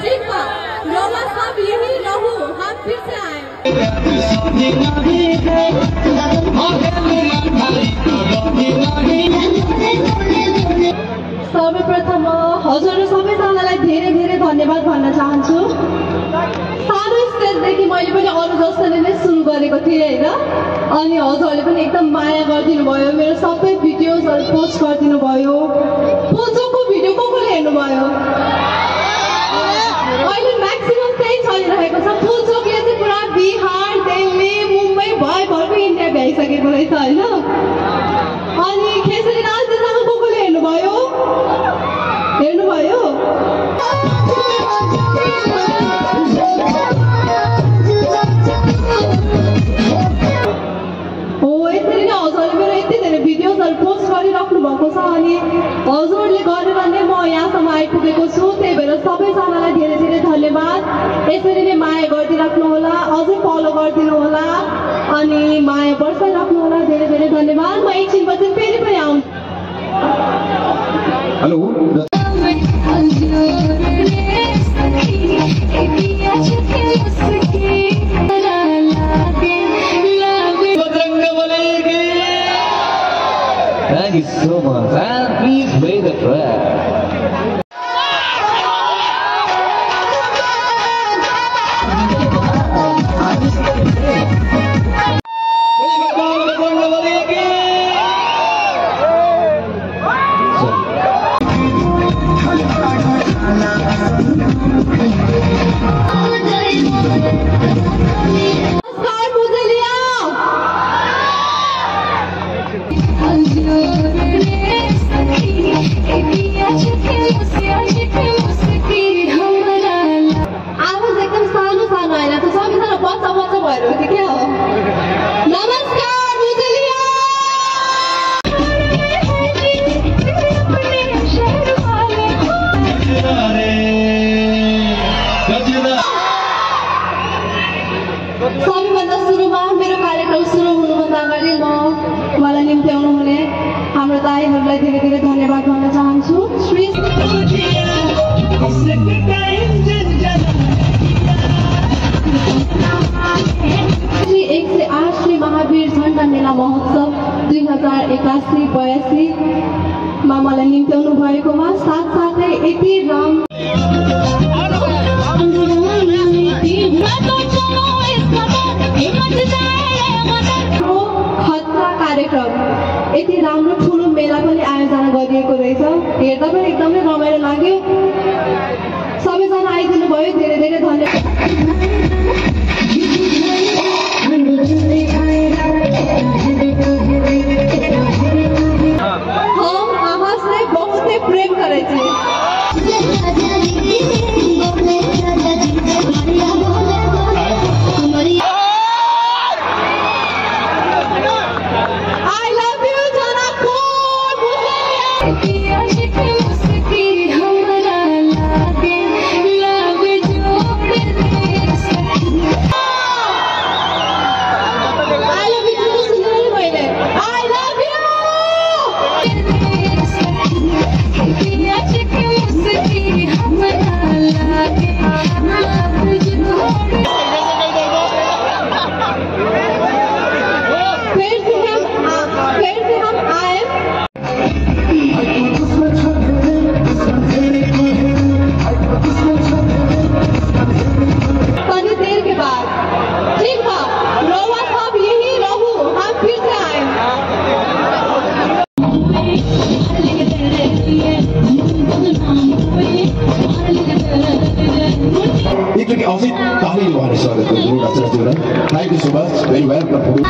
ठीक बा, रोवा सब यही रहू, हम फिर से आए। सर्वप्रथम हजुर सबैजनालाई धेरै धेरै धन्यवाद भन्न चाहन्छु। सानो स्टेजदेखि मैले पनि अरू जस्तोले नै सुरु गरेको थिएँ होइन, अनि हजुरहरूले पनि एकदम माया गरिदिनु भयो, मेरो सबै भिडियोजहरू पोस्ट गरिदिनु भयो। पोजोको भिडियो कसले हेर्नुभयो? अहिले म्याक्सिमम त्यही चलिरहेको छ। पोजोकले चाहिँ पुरा बिहार, दिल्ली, मुम्बई भरको इन्डिया भ्याइसकेको रहेछ होइन। अनि खेसरी राजदेशमा कसले हेर्नुभयो? हेर्नुभयो? हो, यसरी नै हजुरले मेरो यति धेरै भिडियोजहरू पोस्ट गरिराख्नु भएको छ, अनि हजुरले गरेर नै म यहाँसम्म आइपुगेको छु। त्यही भएर सबैजनालाई धेरै धेरै धन्यवाद। यसरी नै माया गरिदिराख्नु होला, अझै फलो गरिदिनु होला, अनि माया बर्साइराख्नु होला। धेरै धेरै धन्यवाद। म एकछिनपछि फेरि पनि आउँछु। Hello Thank you so much, and please play the track. सबैभन्दा सुरुमा मेरो कार्यक्रम सुरु हुनुभन्दा अगाडि म मलाई निम्त्याउनु हुने हाम्रो दाइहरूलाई धेरै धेरै धन्यवाद भन्न चाहन्छु। श्री 108 श्री महावीर झण्डा मेला महोत्सव 2081-82 मा मलाई निम्त्याउनु भएकोमा साथसाथै यति खतरा कार्यक्रम, यति राम्रो ठुलो मेला पनि आयोजना गरिएको रहेछ। हेर्दा पनि एकदमै रमाइलो लाग्यो। सबैजना आइदिनु भयो, धेरै धेरै धन्यवाद। हम अहाँ से बहुते प्रेम करै छी। Thank you so much. Very welcome.